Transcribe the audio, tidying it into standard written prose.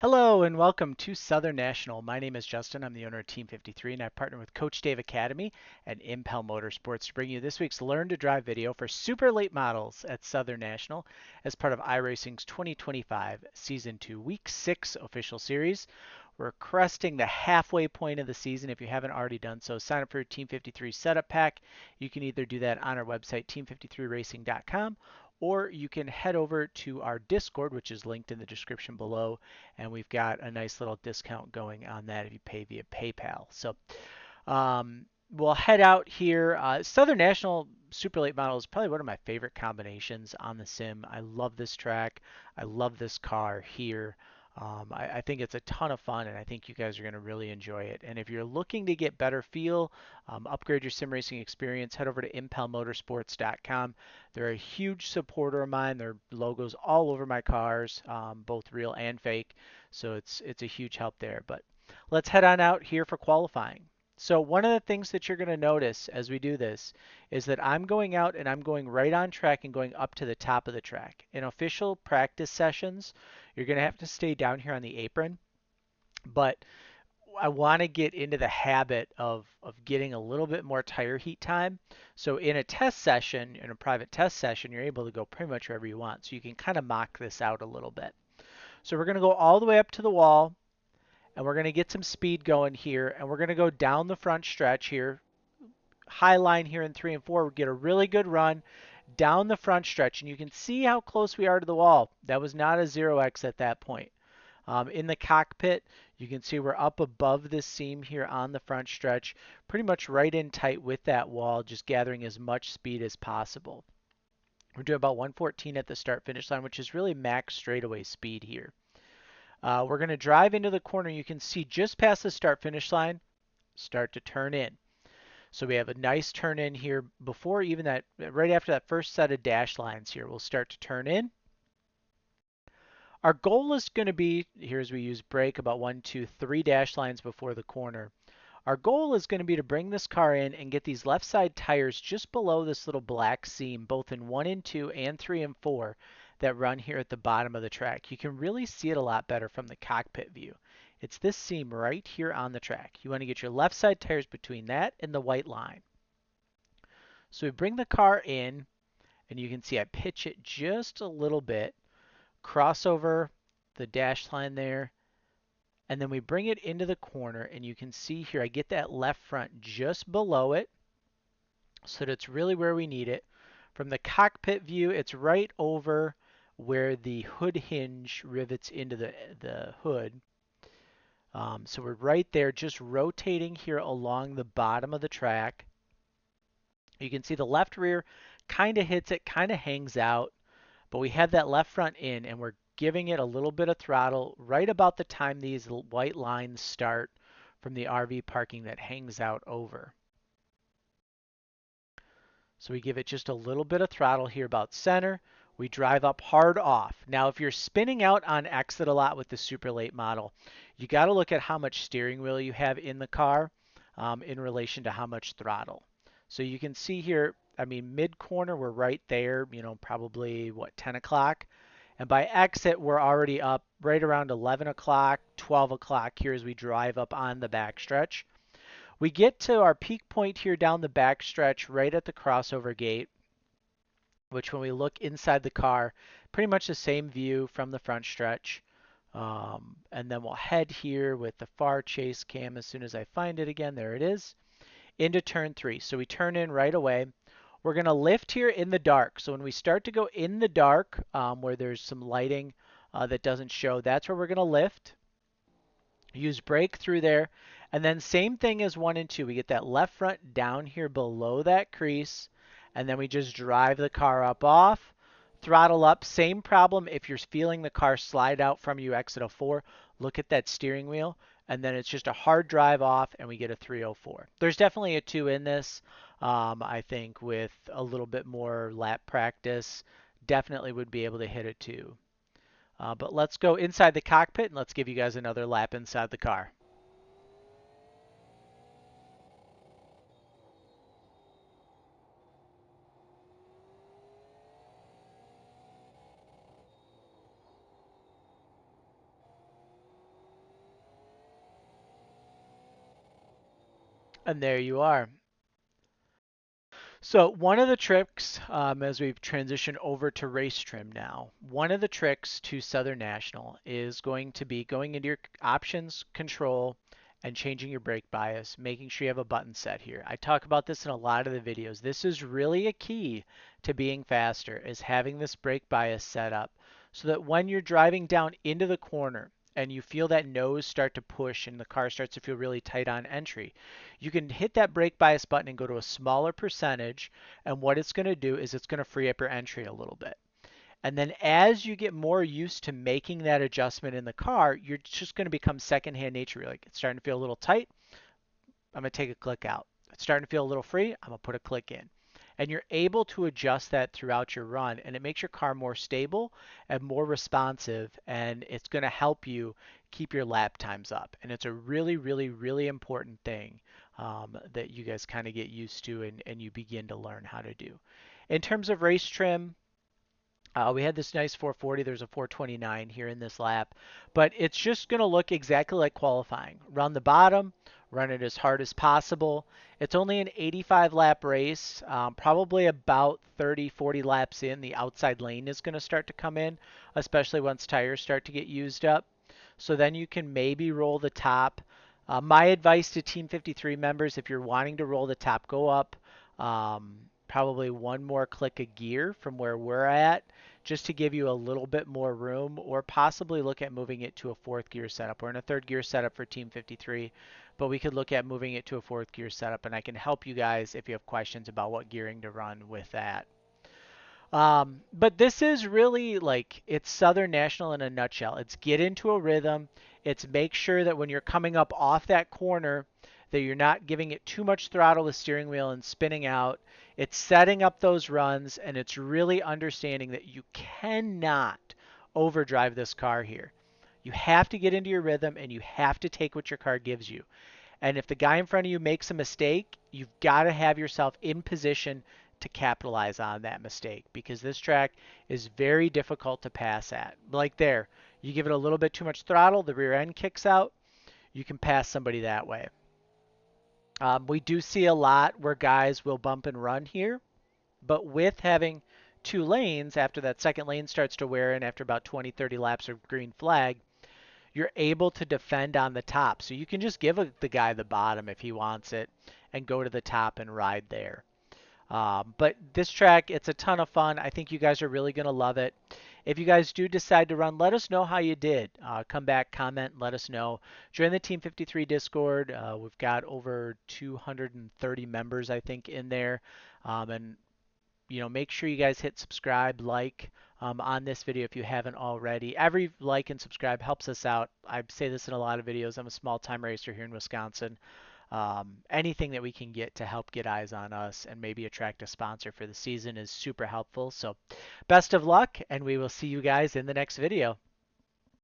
Hello and welcome to Southern National. My name is Justin. I'm the owner of Team 53 and I partner with Coach Dave Academy and Impel Motorsports to bring you this week's Learn to Drive video for super late models at Southern National as part of iRacing's 2025 Season 2 Week 6 official series. We're cresting the halfway point of the season. If you haven't already done so, sign up for your Team 53 setup pack. You can either do that on our website, team53racing.com, or you can head over to our Discord, which is linked in the description below, and we've got a nice little discount going on that if you pay via PayPal. So we'll head out here. Southern National Super Late Model is probably one of my favorite combinations on the sim. I love this track. I love this car here. I think it's a ton of fun, and I think you guys are going to really enjoy it. And if you're looking to get better feel, upgrade your sim racing experience, head over to impelmotorsports.com. They're a huge supporter of mine. Their logos all over my cars, both real and fake. So it's a huge help there. But let's head on out here for qualifying. So one of the things that you're going to notice as we do this is that I'm going out and I'm going right on track and going up to the top of the track. In official practice sessions, you're going to have to stay down here on the apron, but I want to get into the habit of getting a little bit more tire heat time. So in a test session, in a private test session, you're able to go pretty much wherever you want. So you can kind of mock this out a little bit. So we're going to go all the way up to the wall, and we're going to get some speed going here, and we're going to go down the front stretch here, high line here in 3 and 4. We'll get a really good run down the front stretch, and you can see how close we are to the wall. That was not a 0x at that point. In the cockpit, you can see we're up above this seam here on the front stretch, pretty much right in tight with that wall, just gathering as much speed as possible. We're doing about 114 at the start finish line, which is really max straightaway speed here. We're going to drive into the corner. You can see just past the start finish line, start to turn in. So we have a nice turn in here before even that, right after that first set of dash lines here, we'll start to turn in. Our goal is going to be, here as we use brake, about 1, 2, 3 dash lines before the corner. Our goal is going to be to bring this car in and get these left side tires just below this little black seam, both in 1 and 2 and 3 and 4 that run here at the bottom of the track. You can really see it a lot better from the cockpit view. It's this seam right here on the track. You want to get your left side tires between that and the white line. So we bring the car in, and you can see I pitch it just a little bit, cross over the dash line there, and then we bring it into the corner, and you can see here I get that left front just below it so that it's really where we need it. From the cockpit view, it's right over where the hood hinge rivets into the hood. So we're right there just rotating here along the bottom of the track. You can see the left rear kind of hits it, kind of hangs out, but we have that left front in and we're giving it a little bit of throttle right about the time these white lines start from the RV parking that hangs out over. So we give it just a little bit of throttle here about center. We drive up hard off. Now, if you're spinning out on exit a lot with the super late model, you got to look at how much steering wheel you have in the car in relation to how much throttle. So you can see here, I mean, mid corner, we're right there, probably what, 10 o'clock. And by exit, we're already up right around 11 o'clock, 12 o'clock here as we drive up on the backstretch. We get to our peak point here down the backstretch right at the crossover gate, which when we look inside the car, pretty much the same view from the front stretch. And then we'll head here with the far chase cam as soon as I find it again. There it is. Into turn 3. So we turn in right away. We're going to lift here in the dark. So when we start to go in the dark, where there's some lighting that doesn't show, that's where we're going to lift. Use brake through there. And then same thing as 1 and 2. We get that left front down here below that crease. And then we just drive the car up off. Throttle up. Same problem if you're feeling the car slide out from you exit a 4. Look at that steering wheel. And then it's just a hard drive off and we get a 304. There's definitely a 2 in this. I think with a little bit more lap practice, definitely would be able to hit a 2. But let's go inside the cockpit and let's give you guys another lap inside the car. And there you are. So one of the tricks, as we've transitioned over to race trim now, one of the tricks to Southern National is going to be going into your options control and changing your brake bias, making sure you have a button set here. I talk about this in a lot of the videos. This is really a key to being faster, is having this brake bias set up so that when you're driving down into the corner and you feel that nose start to push and the car starts to feel really tight on entry, you can hit that brake bias button and go to a smaller percentage, and what it's going to do is it's going to free up your entry a little bit. And then as you get more used to making that adjustment in the car, you're just going to become secondhand nature. You're like, it's starting to feel a little tight. I'm going to take a click out. It's starting to feel a little free. I'm going to put a click in. And you're able to adjust that throughout your run, and it makes your car more stable and more responsive, and it's going to help you keep your lap times up. And it's a really, really, really important thing that you guys kind of get used to and you begin to learn how to do. In terms of race trim, we had this nice 440. There's a 429 here in this lap, but it's just going to look exactly like qualifying. Run the bottom, run it as hard as possible. It's only an 85 lap race, probably about 30, 40 laps in. The outside lane is going to start to come in, especially once tires start to get used up. So then you can maybe roll the top. My advice to Team 53 members, if you're wanting to roll the top, go up probably one more click of gear from where we're at, just to give you a little bit more room, or possibly look at moving it to a fourth gear setup. We're in a third gear setup for Team 53, but we could look at moving it to a fourth gear setup, and I can help you guys if you have questions about what gearing to run with that. But this is really like, it's Southern National in a nutshell. It's get into a rhythm. It's make sure that when you're coming up off that corner, that you're not giving it too much throttle to the steering wheel and spinning out. It's setting up those runs, and it's really understanding that you cannot overdrive this car here. You have to get into your rhythm, and you have to take what your car gives you. And if the guy in front of you makes a mistake, you've got to have yourself in position to capitalize on that mistake, because this track is very difficult to pass at. Like there, you give it a little bit too much throttle, the rear end kicks out, you can pass somebody that way. We do see a lot where guys will bump and run here, but with having two lanes, after that second lane starts to wear in after about 20, 30 laps of green flag, you're able to defend on the top. So you can just give the guy the bottom if he wants it and go to the top and ride there. But this track, it's a ton of fun. I think you guys are really going to love it. If you guys do decide to run, let us know how you did. Come back, comment, let us know. Join the Team 53 Discord. We've got over 230 members, I think, in there. And make sure you guys hit subscribe, like on this video if you haven't already. Every like and subscribe helps us out. I say this in a lot of videos. I'm a small time racer here in Wisconsin. Anything that we can get to help get eyes on us and maybe attract a sponsor for the season is super helpful. So best of luck, and we will see you guys in the next video.